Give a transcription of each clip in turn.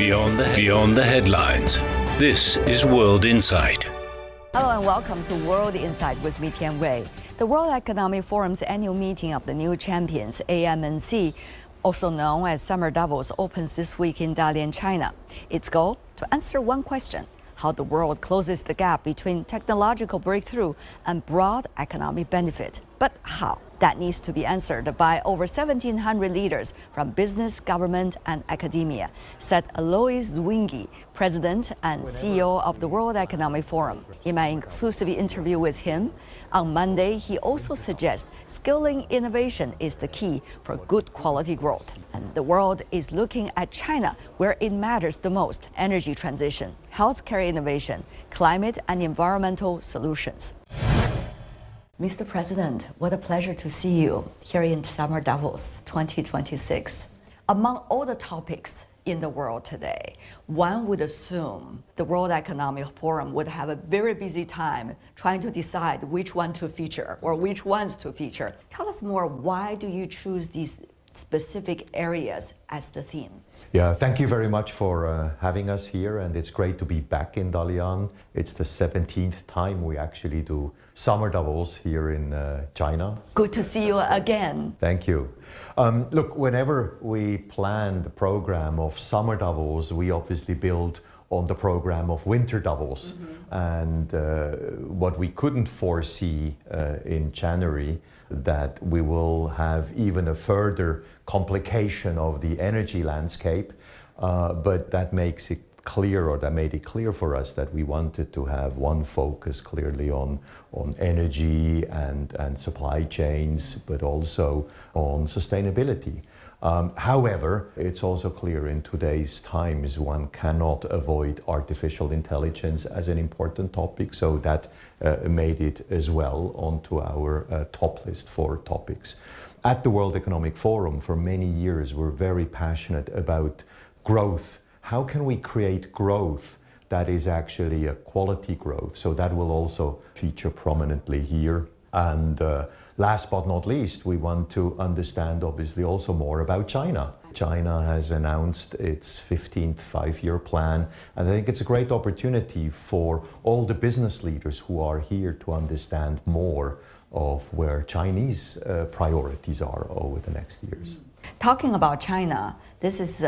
Beyond the headlines. This is World Insight. Hello and welcome to World Insight with me, Tian Wei. The World Economic Forum's annual meeting of the new champions, AMNC, also known as Summer Davos, opens this week in Dalian, China. Its goal? To answer one question: how the world closes the gap between technological breakthrough and broad economic benefit. But how? That needs to be answered by over 1,700 leaders from business, government, and academia, said Alois Zwinggi, President and CEO of the World Economic Forum. In my exclusive interview with him on Monday, he also suggests scaling innovation is the key for good quality growth. And the world is looking at China where it matters the most: energy transition, healthcare innovation, climate and environmental solutions. Mr. President, what a pleasure to see you here in Summer Davos 2026. Among all the topics in the world today, one would assume the World Economic Forum would have a very busy time trying to decide which one to feature or which ones to feature. Tell us more, why do you choose these specific areas as the theme? Yeah, thank you very much for having us here, and it's great to be back in Dalian. It's the 17th time we actually do Summer Davos here in China. Good to see you again. Thank you. Look, whenever we plan the program of Summer Davos, we obviously build on the program of Winter Davos. And what we couldn't foresee in January, that we will have even a further complication of the energy landscape, but that makes it clear, or that made it clear for us, that we wanted to have one focus clearly on energy and supply chains, but also on sustainability. However, it's also clear in today's times one cannot avoid artificial intelligence as an important topic, so that made it as well onto our top list for topics. At the World Economic Forum, for many years, we're very passionate about growth. How can we create growth that is actually a quality growth? So that will also feature prominently here. And last but not least, we want to understand obviously also more about China. China has announced its 15th five-year plan, and I think it's a great opportunity for all the business leaders who are here to understand more of where Chinese priorities are over the next years. Talking about China, this is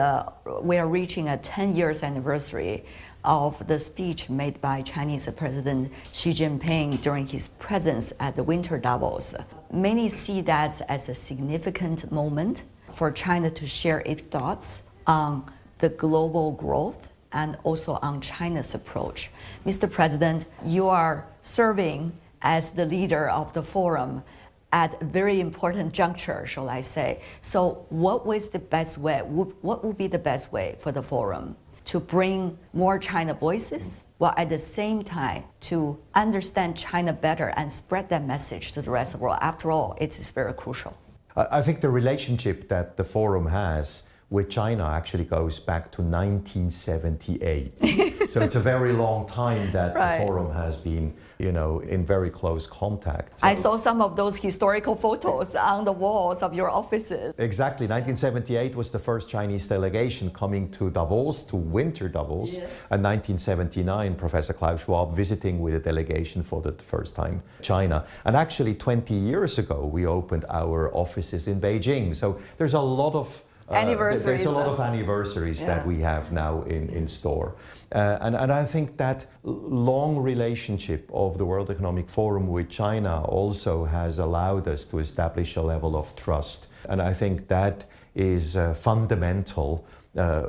we are reaching a 10 years anniversary of the speech made by Chinese President Xi Jinping during his presence at the Winter Davos. Many see that as a significant moment for China to share its thoughts on the global growth and also on China's approach. Mr. President, you are serving as the leader of the forum at a very important juncture, shall I say. So what was the best way, what would be the best way for the forum to bring more China voices, while at the same time to understand China better and spread that message to the rest of the world? After all, it is very crucial. I think the relationship that the forum has with China actually goes back to 1978. So it's a very long time that the forum has been, in very close contact. So I saw some of those historical photos on the walls of your offices. Exactly. 1978 was the first Chinese delegation coming to Davos, to Winter Davos. Yes. And 1979, Professor Klaus Schwab visiting with a delegation for the first time China. And actually 20 years ago, we opened our offices in Beijing. So there's a lot of there's a lot of anniversaries that we have now in store. And I think that long relationship of the World Economic Forum with China also has allowed us to establish a level of trust. And I think that is fundamental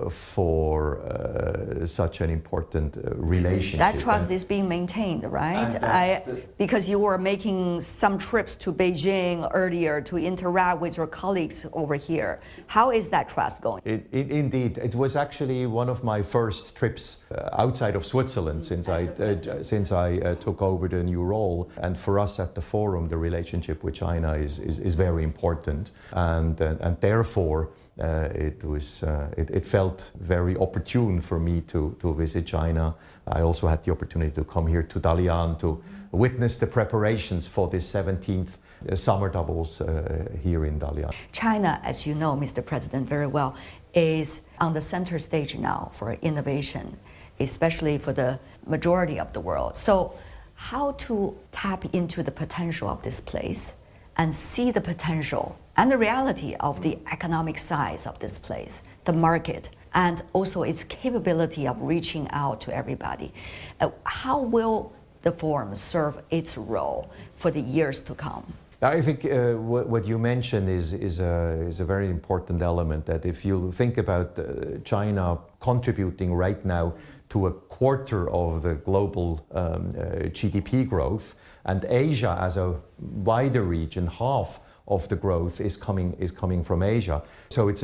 for such an important relationship. That trust is being maintained, right? Because you were making some trips to Beijing earlier to interact with your colleagues over here. How is that trust going? Indeed, it was actually one of my first trips outside of Switzerland since I took over the new role. And for us at the forum, the relationship with China is very important, and therefore it felt very opportune for me to visit China. I also had the opportunity to come here to Dalian to witness the preparations for this 17th Summer Davos here in Dalian. China, as you know, Mr. President, very well, is on the center stage now for innovation, especially for the majority of the world. So how to tap into the potential of this place and see the potential and the reality of the economic size of this place, the market, and also its capability of reaching out to everybody. How will the forum serve its role for the years to come? I think what you mentioned is a very important element, that if you think about China contributing right now to a quarter of the global GDP growth, and Asia as a wider region, half of the growth is coming from Asia. So it's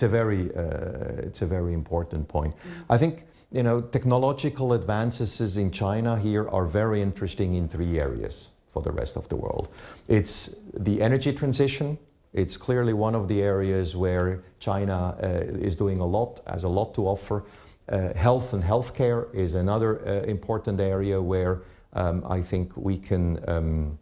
a very important point. I think technological advances in China here are very interesting in three areas for the rest of the world. It's the energy transition. It's clearly one of the areas where China is doing a lot, has a lot to offer. Health and healthcare is another important area where I think we can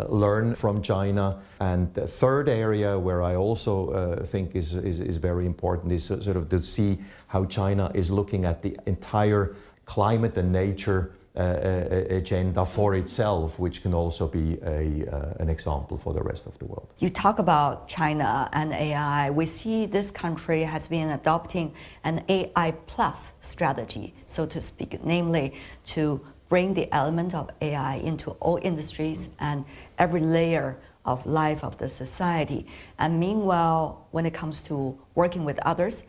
learn from China. And the third area where I also think is very important is sort of to see how China is looking at the entire climate and nature agenda for itself, which can also be an example for the rest of the world. You talk about China and AI. We see this country has been adopting an AI plus strategy, so to speak, namely to bring the element of AI into all industries and every layer of life of the society. And meanwhile, when it comes to working with others,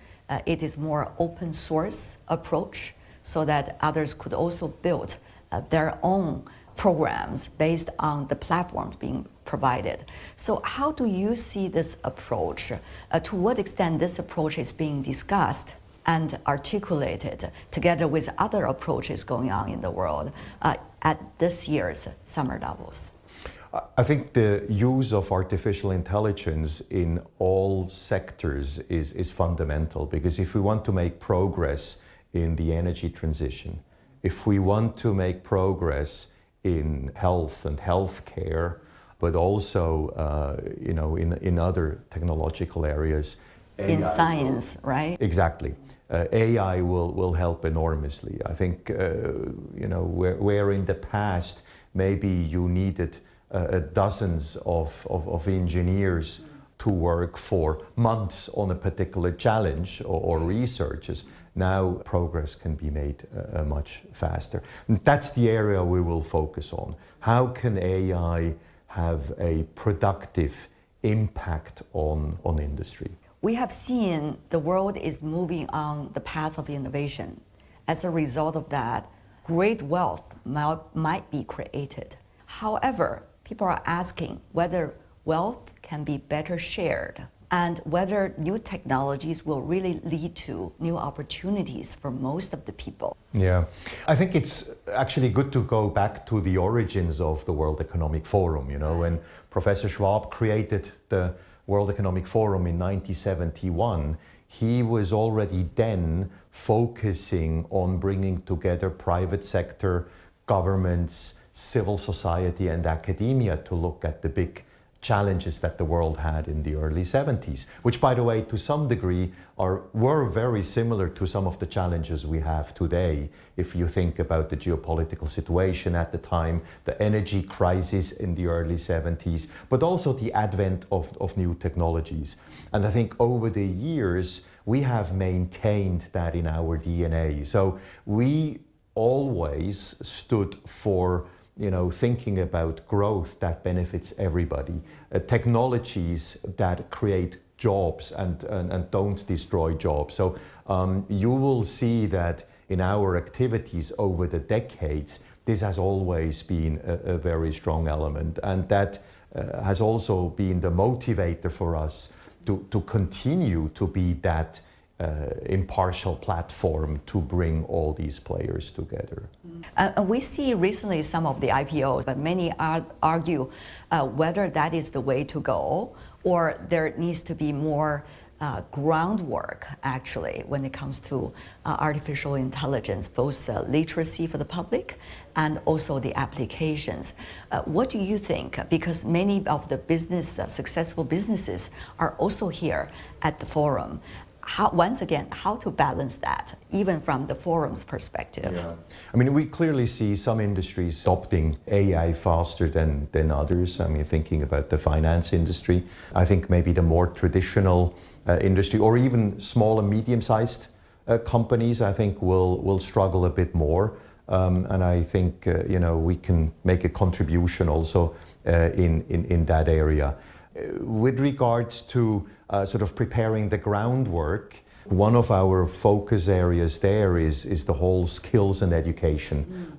it is more open source approach, so that others could also build their own programs based on the platforms being provided. So how do you see this approach? To what extent this approach is being discussed and articulated together with other approaches going on in the world at this year's Summer Davos? I think the use of artificial intelligence in all sectors is fundamental, because if we want to make progress in the energy transition, if we want to make progress in health and healthcare, but also in other technological areas, in science, right? Exactly. AI will help enormously. I think where in the past maybe you needed dozens of engineers to work for months on a particular challenge or researches, now progress can be made much faster. And that's the area we will focus on. How can AI have a productive impact on industry? We have seen the world is moving on the path of innovation. As a result of that, great wealth might be created. However, people are asking whether wealth can be better shared and whether new technologies will really lead to new opportunities for most of the people. Yeah, I think it's actually good to go back to the origins of the World Economic Forum. When Professor Schwab created the World Economic Forum in 1971, he was already then focusing on bringing together private sector, governments, civil society and academia to look at the big challenges that the world had in the early 70s, which, by the way, to some degree were very similar to some of the challenges we have today. If you think about the geopolitical situation at the time, the energy crisis in the early 70s, but also the advent of new technologies. And I think over the years, we have maintained that in our DNA. So we always stood for thinking about growth that benefits everybody, technologies that create jobs and don't destroy jobs. So you will see that in our activities over the decades, this has always been a very strong element. And that has also been the motivator for us to continue to be that impartial platform to bring all these players together. We see recently some of the IPOs, but many argue whether that is the way to go, or there needs to be more groundwork, actually, when it comes to artificial intelligence, both the literacy for the public and also the applications. What do you think? Because many of the successful businesses are also here at the forum. Once again, how to balance that, even from the forum's perspective? Yeah. I mean, we clearly see some industries adopting AI faster than others. I mean, thinking about the finance industry, I think maybe the more traditional industry, or even small and medium-sized companies, I think will struggle a bit more. And I think we can make a contribution also in that area. With regards to sort of preparing the groundwork, one of our focus areas there is the whole skills and education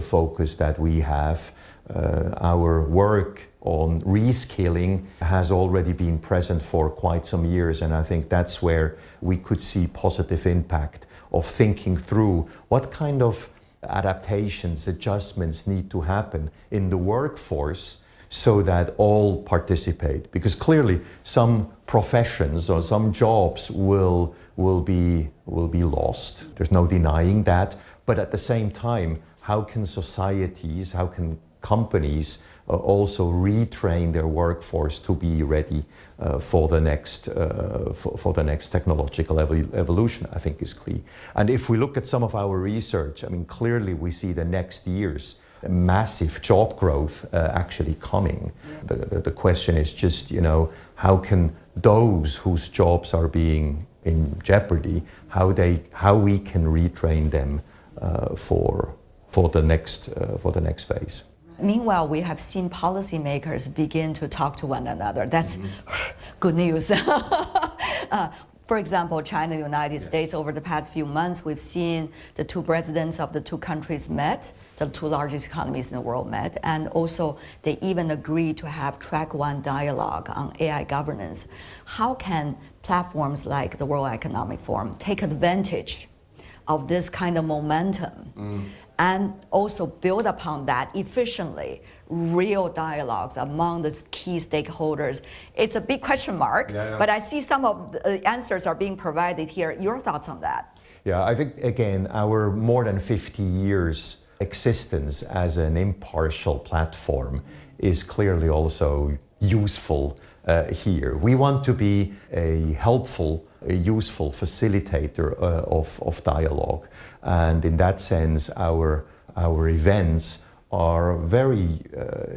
focus that we have. Our work on reskilling has already been present for quite some years, and I think that's where we could see positive impact of thinking through what kind of adaptations, adjustments need to happen in the workforce so that all participate. Because clearly some professions or some jobs will be lost. There's no denying that. But at the same time, how can societies, how can companies also retrain their workforce to be ready for the next technological evolution, I think is key. And if we look at some of our research, I mean, clearly we see the next years massive job growth actually coming. The question is just, how can those whose jobs are being in jeopardy, how we can retrain them for the next phase. Meanwhile, we have seen policymakers begin to talk to one another. That's good news. For example, China and the United States, over the past few months, we've seen the two presidents of the two countries met, the two largest economies in the world met, and also they even agreed to have track one dialogue on AI governance. How can platforms like the World Economic Forum take advantage of this kind of momentum and also build upon that efficiently, real dialogues among the key stakeholders? It's a big question mark, but I see some of the answers are being provided here. Your thoughts on that? Yeah, I think, again, our more than 50 years existence as an impartial platform is clearly also useful here. We want to be a helpful, a useful facilitator of dialogue. And in that sense, our events are very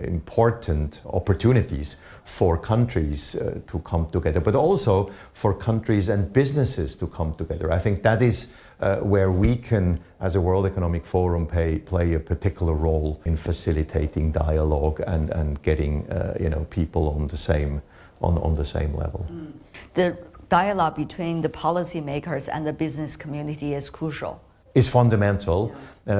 important opportunities for countries to come together, but also for countries and businesses to come together. I think that is where we can, as a World Economic Forum, play a particular role in facilitating dialogue and getting people on the same level. The dialogue between the policymakers and the business community is crucial. Is fundamental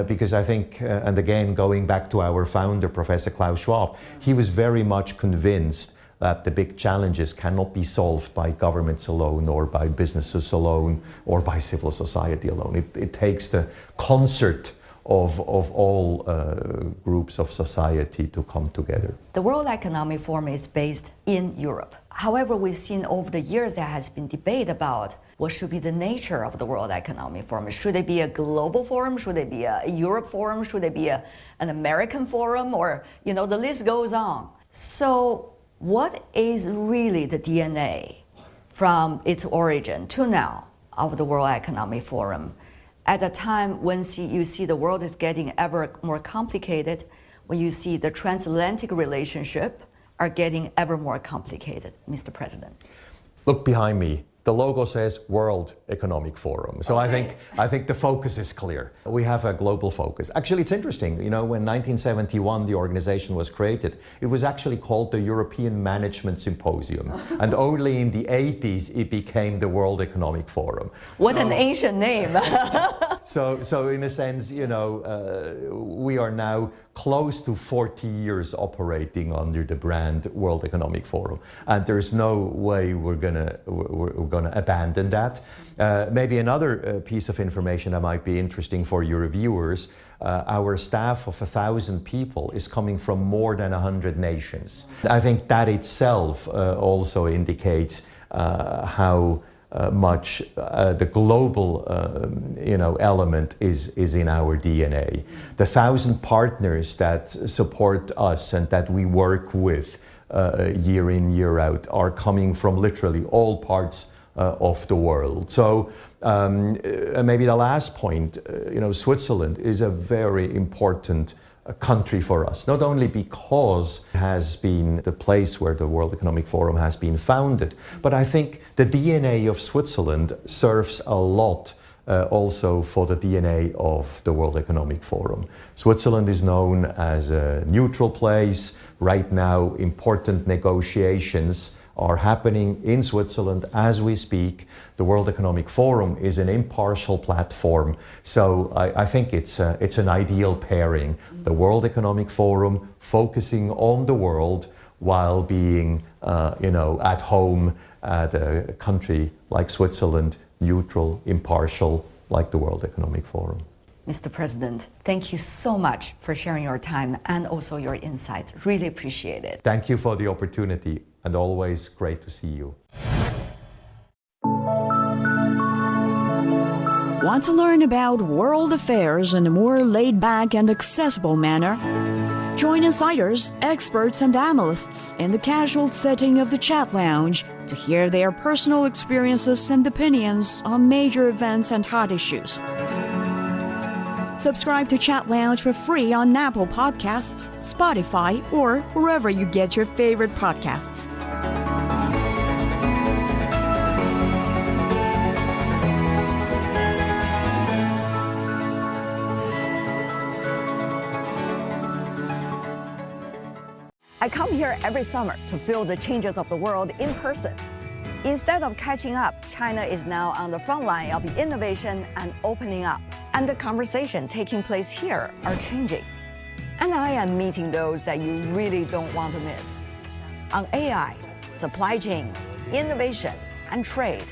because I think, and again, going back to our founder, Professor Klaus Schwab, he was very much convinced that the big challenges cannot be solved by governments alone or by businesses alone or by civil society alone. It takes the concert of all groups of society to come together. The World Economic Forum is based in Europe. However, we've seen over the years there has been debate about what should be the nature of the World Economic Forum. Should it be a global forum? Should it be a Europe forum? Should it be an American forum? Or, the list goes on. So what is really the DNA from its origin to now of the World Economic Forum? At a time when you see the world is getting ever more complicated, when you see the transatlantic relationship are getting ever more complicated, Mr. President? Look behind me. The logo says World Economic Forum. So Okay. I think the focus is clear. We have a global focus. Actually, it's interesting. When 1971 the organization was created, it was actually called the European Management Symposium. And only in the 80s it became the World Economic Forum. What an ancient name. So in a sense, we are now close to 40 years operating under the brand World Economic Forum, and there's no way we're gonna abandon that. Maybe another piece of information that might be interesting for your viewers: our staff of 1,000 people is coming from more than 100 nations. I think that itself also indicates how much the global element is in our DNA. The 1,000 partners that support us and that we work with year in, year out are coming from literally all parts of the world. So maybe the last point, Switzerland is a very important country for us, not only because it has been the place where the World Economic Forum has been founded, but I think the DNA of Switzerland serves a lot also for the DNA of the World Economic Forum. Switzerland is known as a neutral place. Right now, important negotiations are happening in Switzerland as we speak. The World Economic Forum is an impartial platform, so I think it's an ideal pairing. The World Economic Forum focusing on the world while being, at home at a country like Switzerland, neutral, impartial, like the World Economic Forum. Mr. President, thank you so much for sharing your time and also your insights. Really appreciate it. Thank you for the opportunity, and always great to see you. Want to learn about world affairs in a more laid-back and accessible manner? Join insiders, experts, and analysts in the casual setting of the Chat Lounge to hear their personal experiences and opinions on major events and hot issues. Subscribe to Chat Lounge for free on Apple Podcasts, Spotify, or wherever you get your favorite podcasts. I come here every summer to feel the changes of the world in person. Instead of catching up, China is now on the front line of innovation and opening up. And the conversation taking place here are changing. And I am meeting those that you really don't want to miss. On AI, supply chains, innovation, and trade,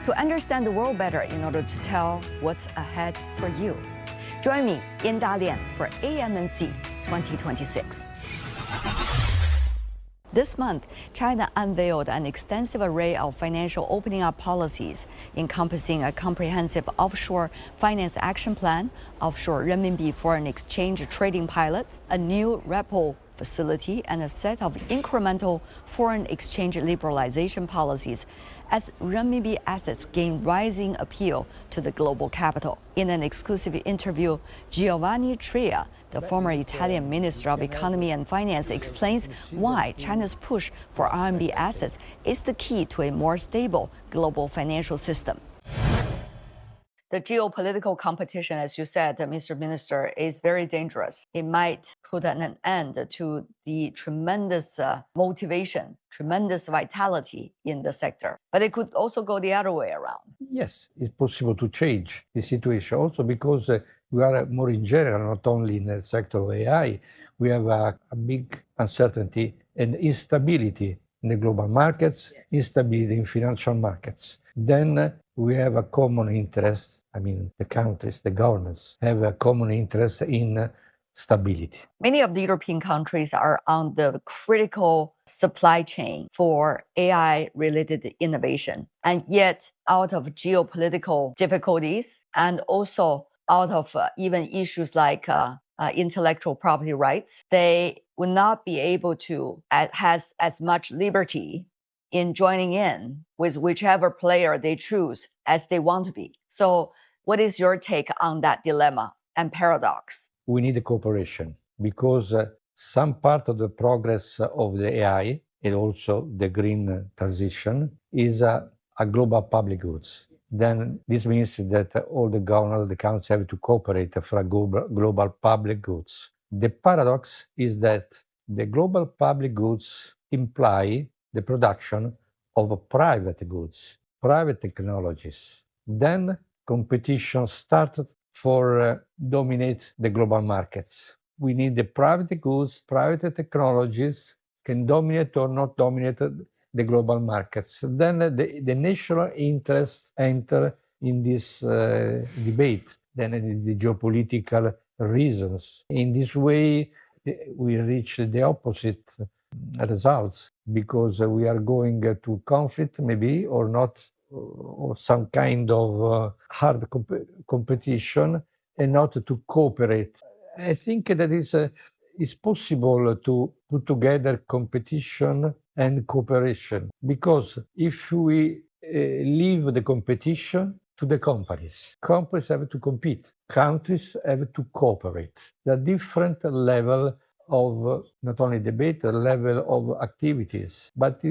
to understand the world better in order to tell what's ahead for you. Join me in Dalian for AMNC 2026. This month, China unveiled an extensive array of financial opening up policies, encompassing a comprehensive offshore finance action plan, offshore renminbi foreign exchange trading pilot, a new repo facility, and a set of incremental foreign exchange liberalization policies as renminbi assets gain rising appeal to the global capital. In an exclusive interview, Giovanni Tria, the former Italian Minister of Economy and Finance, explains why China's push for RMB assets is the key to a more stable global financial system. The geopolitical competition, as you said, Mr. Minister, is very dangerous. It might put an end to the tremendous motivation, tremendous vitality in the sector. But it could also go the other way around. Yes, it's possible to change the situation also because we are more in general, not only in the sector of AI, we have a big uncertainty and instability in the global markets, instability in financial markets. Then we have a common interest, the countries, the governments have a common interest in stability. Many of the European countries are on the critical supply chain for AI-related innovation. And yet, out of geopolitical difficulties and also out of even issues like intellectual property rights, they would not be able to have as much liberty in joining in with whichever player they choose as they want to be. So what is your take on that dilemma and paradox? We need a cooperation because some part of the progress of the AI and also the green transition is a global public goods. Then this means that all the governments, the countries have to cooperate for a global public goods. The paradox is that the global public goods imply the production of private goods, private technologies. Then competition started for dominate the global markets. We need the private goods, private technologies can dominate or not dominate the global markets. Then the national interests enter in this debate, then the geopolitical reasons. In this way, we reach the opposite results, because we are going to conflict maybe or not, or some kind of hard competition, and not to cooperate. I think that is possible to put together competition and cooperation, because if we leave the competition to the companies have to compete, countries have to cooperate. The different level of not only debate, the level of activities, but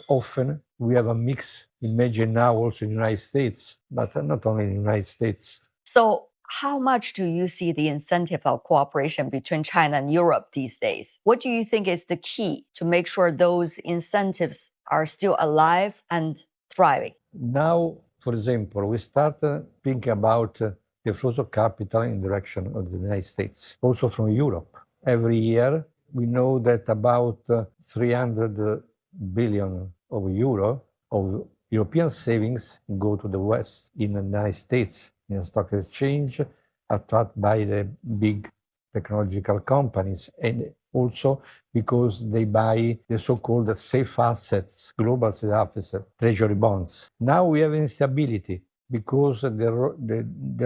often we have a mix. Imagine now also in the United States, but not only in the United States. So how much do you see the incentive of cooperation between China and Europe these days? What do you think is the key to make sure those incentives are still alive and thriving? Now, for example, we start thinking about the flows of capital in the direction of the United States, also from Europe. Every year, we know that about 300 billion of euro of European savings go to the West in the United States, in a stock exchange, attracted by the big technological companies, and also because they buy the so-called safe assets, global safe assets, treasury bonds. Now we have instability because the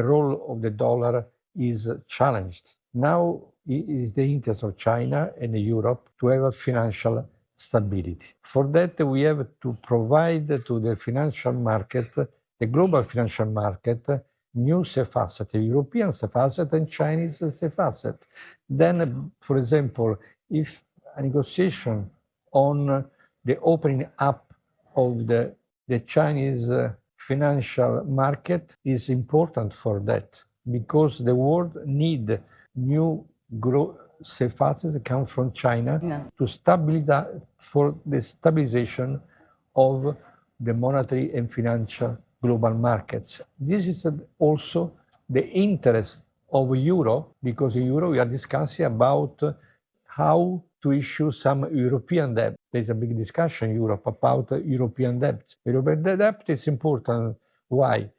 role of the dollar is challenged. Now it is the interest of China and Europe to have a financial stability. For that, we have to provide to the financial market, the global financial market, new safe asset, European safe asset and Chinese safe asset. Then, for example, if a negotiation on the opening up of the Chinese financial market is important for that, because the world need new safe assets that come from China to stabilize, for the stabilization of the monetary and financial global markets. This is also the interest of euro, because in euro we are discussing about how to issue some European debt. There's a big discussion in Europe about European debt. European debt is important. Why?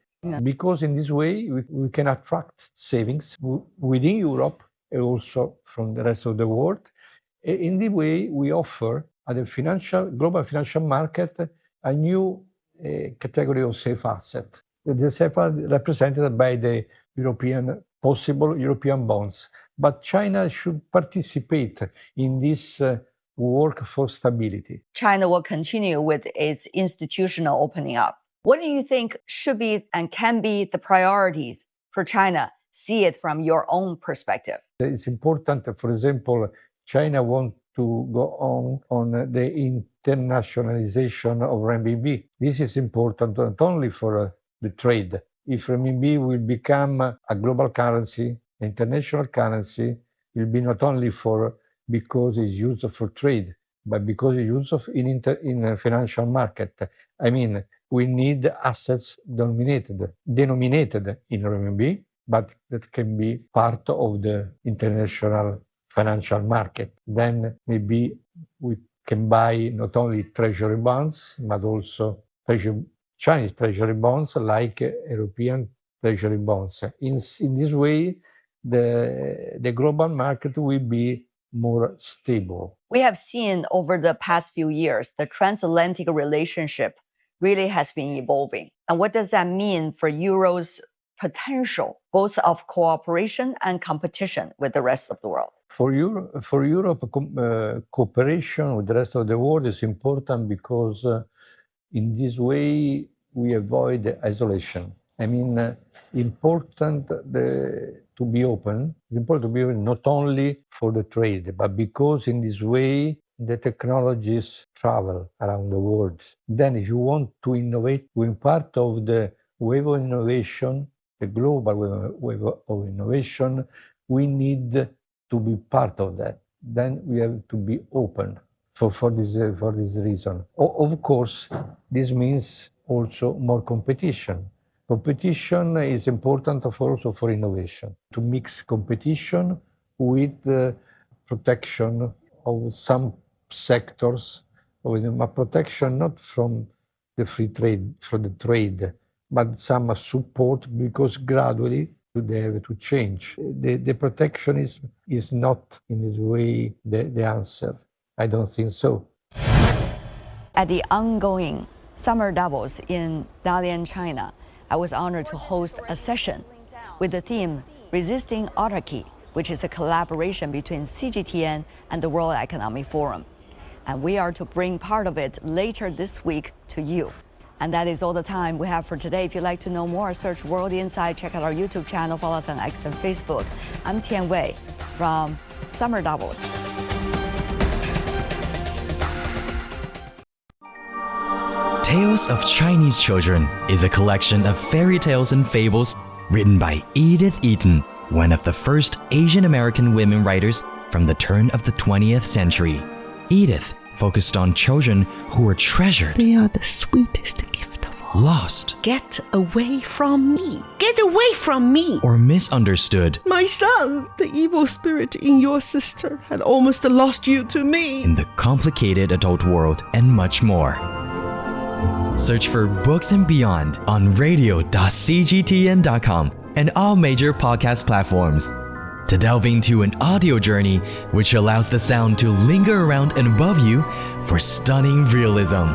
Because in this way we can attract savings within Europe and also from the rest of the world. In this way, we offer at the global financial market a new category of safe asset. The safe asset represented by the possible European bonds. But China should participate in this work for stability. China will continue with its institutional opening up. What do you think should be and can be the priorities for China? See it from your own perspective. It's important, for example, China wants to go on the internationalization of renminbi. This is important not only for the trade. If renminbi will become a global currency, international currency, it will be not only because it's used for trade, but because it's used in a financial market. I mean, we need assets denominated in renminbi, but that can be part of the international financial market. Then maybe we can buy not only treasury bonds, but also Chinese treasury bonds, like European treasury bonds. In this way, the global market will be more stable. We have seen over the past few years, the transatlantic relationship really has been evolving. And what does that mean for Euro's potential, both of cooperation and competition with the rest of the world? For Europe, cooperation with the rest of the world is important because in this way we avoid isolation. I mean, important to be open. It's important to be open not only for the trade, but because in this way the technologies travel around the world. Then if you want to innovate, when part of the wave of innovation, the global wave of innovation, we need to be part of that. Then we have to be open for this reason. Of course, this means also more competition. Competition is important also for innovation, to mix competition with protection of some sectors, but protection not from the free trade, from the trade, but some support, because gradually they have to change. The protectionism is not in this way the answer. I don't think so. At the ongoing Summer Davos in Dalian, China, I was honored to host a session with the theme Resisting Autarky, which is a collaboration between CGTN and the World Economic Forum. And we are to bring part of it later this week to you. And that is all the time we have for today. If you'd like to know more, search World Insight, check out our YouTube channel, follow us on X and Facebook. I'm Tian Wei from Summer Davos. Tales of Chinese Children is a collection of fairy tales and fables written by Edith Eaton, one of the first Asian American women writers from the turn of the 20th century. Edith focused on children who were treasured. They are the sweetest gift of all. Lost. Get away from me! Get away from me! Or misunderstood. My son, the evil spirit in your sister had almost lost you to me. In the complicated adult world and much more. Search for Books and Beyond on radio.cgtn.com and all major podcast platforms to delve into an audio journey which allows the sound to linger around and above you for stunning realism.